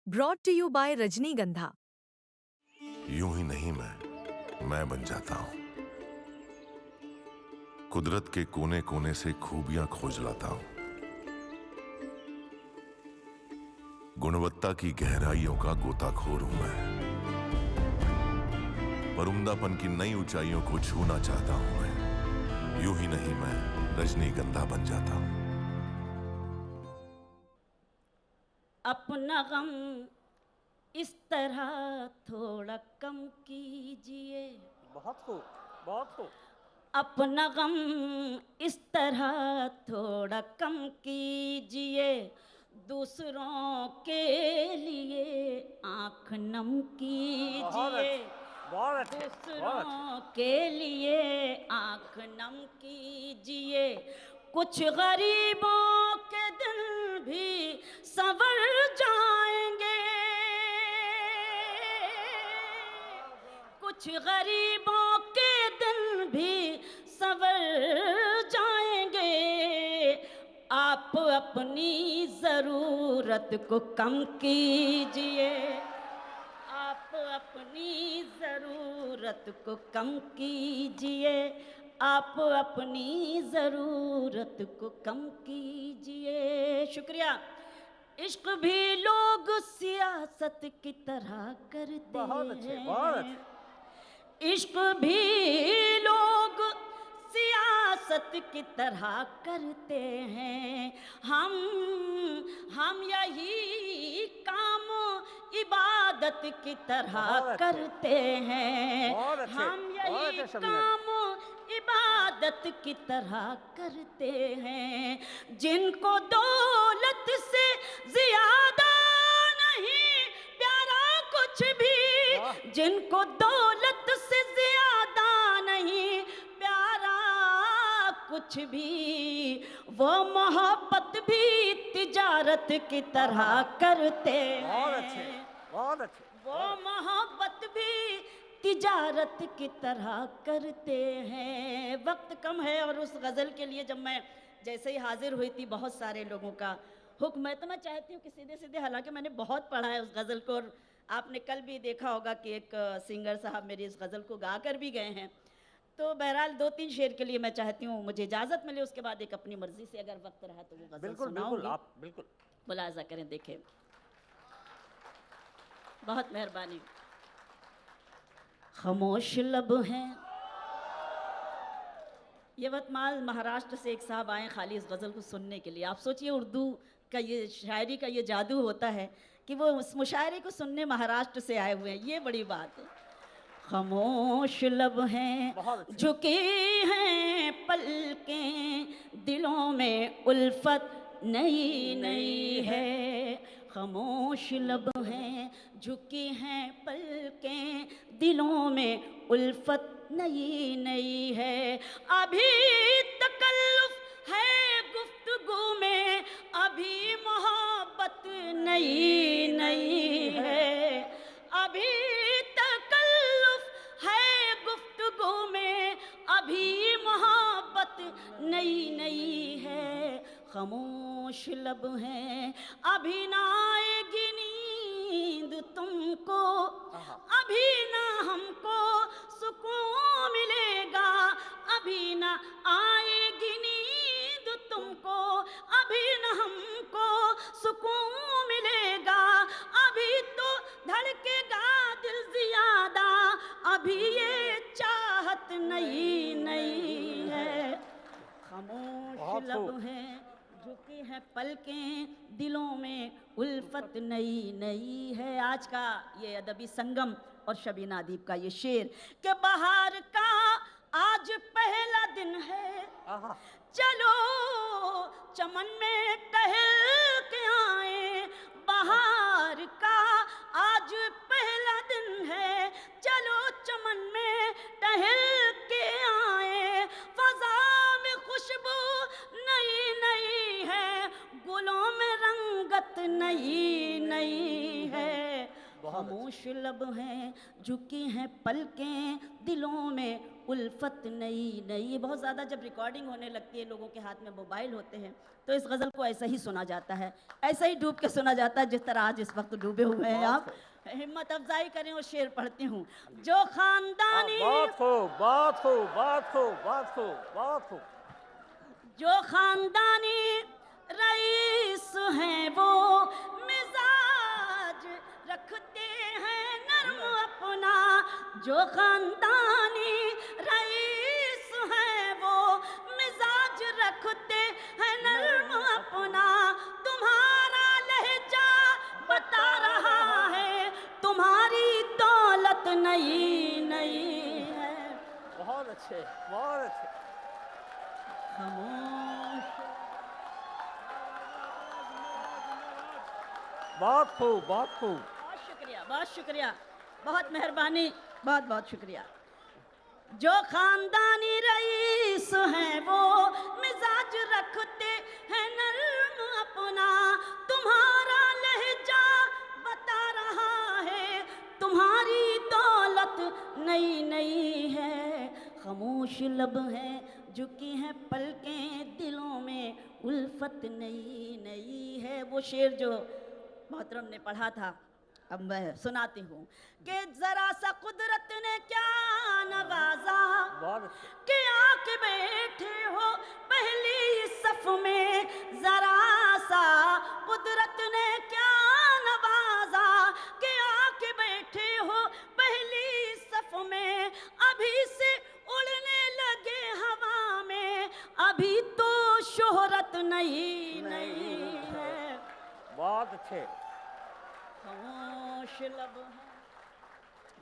Brought to you bye रजनीगंधा। यूं ही नहीं मैं बन जाता हूं। कुदरत के कोने कोने से खूबियां खोज लाता हूं। गुणवत्ता की गहराइयों का गोताखोर हूं मैं। पर उम्दापन की नई ऊंचाइयों को छूना चाहता हूं मैं। यूं ही नहीं मैं रजनीगंधा बन जाता हूं। अपना गम इस तरह थोड़ा कम कीजिए। बहुत खूब, बहुत खूब। अपना गम इस तरह थोड़ा कम कीजिए, दूसरों के लिए आंख नम कीजिए। बहुत अच्छे, बहुत अच्छे। दूसरों के लिए आंख नम कीजिए। कुछ गरीबों के दिल भी संवर जाएंगे। कुछ गरीबों के दिल भी संवर जाएंगे। आप अपनी ज़रूरत को कम कीजिए। आप अपनी ज़रूरत को कम कीजिए। आप अपनी ज़रूरत को कम कीजिए। शुक्रिया। इश्क भी लोग सियासत की तरह करते बहुत अच्छे, बहुत हैं। अच्छे। इश्क भी लोग सियासत की तरह करते हैं। हम यही काम इबादत की तरह बहुत अच्छे, करते हैं। बहुत अच्छे, हम बहुत यही अच्छे शमीना जी। काम इबादत की तरह करते हैं। जिनको दौलत से ज्यादा नहीं प्यारा कुछ भी, जिनको दौलत से ज्यादा नहीं प्यारा कुछ भी, वो मोहब्बत भी तिजारत की तरह करते बहुत अच्छे, हैं। बहुत अच्छे। वो मोहब्बत भी तिजारत की तरह करते हैं। वक्त कम है और उस गज़ल के लिए जब मैं जैसे ही हाजिर हुई थी बहुत सारे लोगों का हुक्म है, तो मैं चाहती हूँ कि सीधे सीधे, हालांकि मैंने बहुत पढ़ा है उस गज़ल को और आपने कल भी देखा होगा कि एक सिंगर साहब मेरी इस गज़ल को गा कर भी गए हैं। तो बहरहाल 2-3 शेर के लिए मैं चाहती हूँ मुझे इजाज़त मिले, उसके बाद एक अपनी मर्ज़ी से अगर वक्त रहा तो वो गज़ल बिल्कुल, बिल्कुल, सुनाऊंगी। आप बिल्कुल। मुलाज़ा करें, देखें। बहुत मेहरबानी। खामोश लब हैं। यवतमाल महाराष्ट्र से एक साहब आए खाली इस गज़ल को सुनने के लिए। आप सोचिए उर्दू का ये शायरी का ये जादू होता है कि वो उस मुशायरे को सुनने महाराष्ट्र से आए हुए हैं, ये बड़ी बात है। खामोश लब हैं, झुकी हैं पलकें, दिलों में उल्फत नई नई है। खामोश लब हैं, झुकी हैं पलकें, दिलों में उल्फत नई नई है। अभी तकल्लुफ है गुफ्तगू में, अभी मोहब्बत नई नई है। अभी तकल्लुफ है गुफ्तगू में, अभी मोहब्बत नई नई है। खामोश लब हैं, अभी ना आएगी नींद तुमको, अभी ना हमको सुकून मिलेगा, अभी ना आएगी नींद तुमको, अभी ना हमको सुकून मिलेगा, अभी तो धड़केगा दिल ज्यादा, अभी ये चाहत नई नई है। खामोश लब हैं, झुकी हैं पलकें, दिलों में उल्फत नई नई है। आज का ये अदबी संगम और शबीना अदीब का ये शेर कि बहार का आज पहला दिन है, चलो चमन में टहल के आए। बहार का आज पहला दिन है, चलो चमन में टहल के आए। फजा में खुशबू नई नई है, गुलों में रंगत नई नई है। खामोश लब हैं झुकी हैं पलकें दिलों में उल्फत नई नई। बहुत ज़्यादा जब रिकॉर्डिंग होने लगती है, लोगों के हाथ में मोबाइल होते हैं, तो इस गज़ल को ऐसा ही सुना जाता है, ऐसा ही डूब के सुना जाता है जिस तरह आज इस वक्त डूबे हुए हैं आप। हिम्मत अफजाई करें और शेर पढ़ती हूँ। जो खानदानी बहुत खूब, बहुत खूब, बहुत खूब, बहुत खूब, बहुत खूब। जो खानदानी रईस हैं वो मिजाज रखते हैं नर्म अपना। जो खानदानी रईस हैं वो मिजाज रखते हैं नर्म अपना। तुम्हारा लहजा बता रहा है तुम्हारी दौलत नई नई है। बहुत अच्छे, बहुत अच्छे। खामोश बहुत खूब, बहुत खूब। बहुत शुक्रिया, बहुत शुक्रिया, बहुत मेहरबानी, बहुत बहुत शुक्रिया। जो खानदानी रईस हैं वो मिजाज रखते हैं नर्म अपना। तुम्हारा लहजा बता रहा है तुम्हारी दौलत नई नई है। खामोश लब हैं झुकी हैं पलकें दिलों में उल्फत नई नई है। वो शेर जो मोहतरम ने पढ़ा था, अब मैं सुनाती हूँ कि जरा सा कुदरत ने क्या नवाजा बहुत अच्छे। कि आके बैठे हो पहली सफ में। जरा सा कुदरत ने क्या नवाजा कि आके बैठे हो पहली सफ में। अभी से उड़ने लगे हवा में, अभी तो शोहरत नई नई है। बहुत अच्छे। खामोश लब हैं।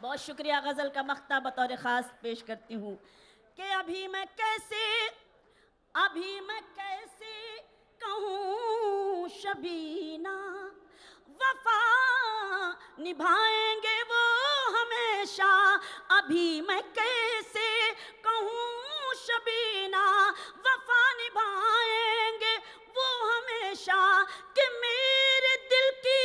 बहुत शुक्रिया। गज़ल का मख्ता बतौर ख़ास पेश करती हूँ कि अभी मैं कैसे कहूँ शबीना वफा निभाएंगे वो हमेशा। अभी मैं कैसे कहूँ शबीना वफा निभाएंगे वो हमेशा। कि मेरे दिल की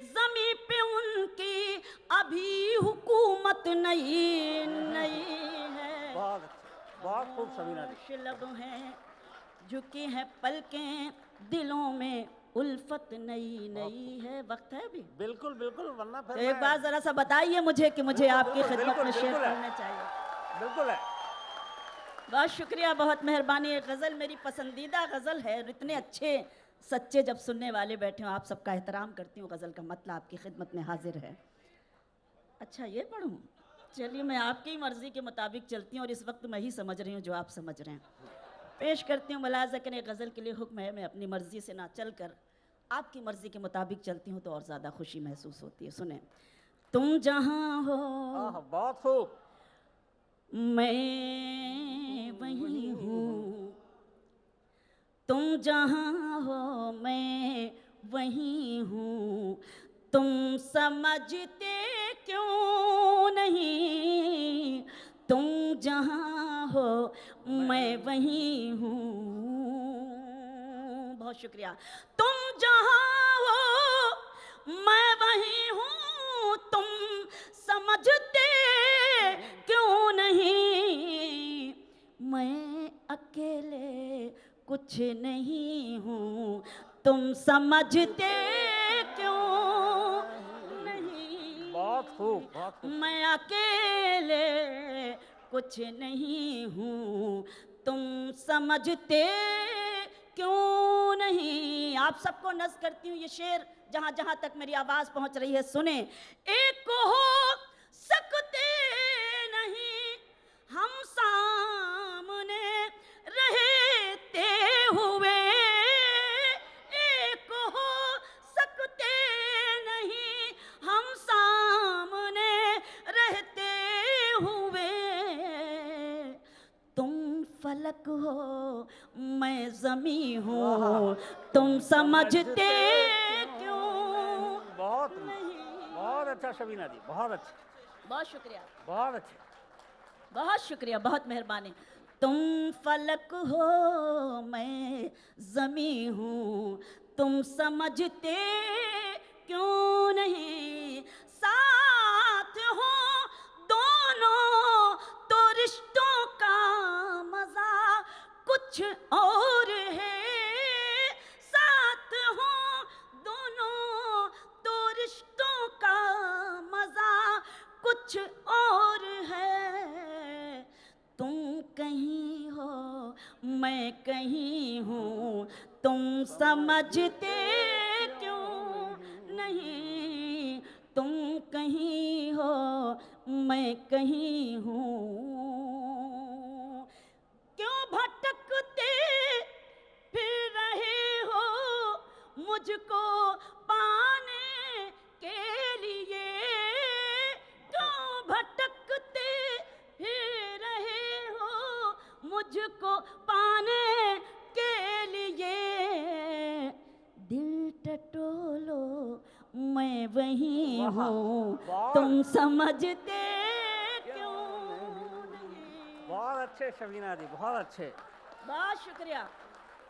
ज़मीं पे उनकी अभी हुकूमत नई नई है। बहुत अच्छे, बहुत खूब सबीना जी। खामोश लब हैं झुकी हैं पलकें दिलों में उल्फत नई नई है। वक्त है अभी? बिल्कुल बिल्कुल, वरना फिर एक बार जरा सा बताइए मुझे कि मुझे आपकी बिल्कुल, खिदमत में बिल्कुल, शेयर बिल्कुल है। करना चाहिए। बिल्कुल है। बहुत शुक्रिया, बहुत मेहरबानी। ये गज़ल मेरी पसंदीदा गज़ल है। और इतने अच्छे सच्चे जब सुनने वाले बैठे हो, आप सबका एहतराम करती हूँ। गज़ल का मतलब आपकी खिदमत में हाजिर है। अच्छा, ये पढ़ूँ? चलिए, मैं आपकी मर्ज़ी के मुताबिक चलती हूँ और इस वक्त मैं ही समझ रही हूँ जो आप समझ रहे हैं। पेश करती हूँ। मुलाज़ा करें, गज़ल के लिए हुक्म है, मैं अपनी मर्ज़ी से ना चल कर आपकी मर्ज़ी के मुताबिक चलती हूँ तो और ज़्यादा खुशी महसूस होती है। सुने। तुम जहाँ हो बहुत खूब। मैं वहीं हूँ, तुम जहाँ हो मैं वहीं हूँ। तुम समझते क्यों नहीं, तुम जहाँ हो मैं वहीं हूँ। बहुत शुक्रिया। तुम जहाँ हो मैं वहीं हूँ, तुम समझते क्यों नहीं। मैं अकेले कुछ नहीं हूँ, तुम समझते क्यों नहीं। बहुत खूब, बहुत खूब। मैं अकेले कुछ नहीं हूँ, तुम समझते क्यों नहीं। आप सबको नज़ करती हूँ ये शेर, जहाँ जहाँ तक मेरी आवाज़ पहुँच रही है सुने। एक हो सकते नहीं हम सामने रहते हुए, एक हो सकते नहीं हम सामने रहते हुए। तुम फलक हो मैं ज़मीं हूँ, तुम समझते क्यों बहुत नहीं। बहुत अच्छा शबीना जी, बहुत अच्छे, बहुत शुक्रिया, बहुत अच्छे। बहुत शुक्रिया, बहुत मेहरबानी। तुम फलक हो मैं ज़मीं हूँ, तुम समझते क्यों नहीं। सा कुछ और है। तुम कहीं हो मैं कहीं हूँ, तुम समझते क्यों नहीं। तुम कहीं हो मैं कहीं हूँ, क्यों भटकते फिर रहे हो मुझको पाने के लिए। क्यों भटकते फिर रहे हो मुझको पाने के लिए। दिल टटोलो मैं वहीं वाह, हूँ, वाह। तुम समझते क्यों नहीं। बहुत अच्छे शबीना जी, बहुत अच्छे। बहुत शुक्रिया।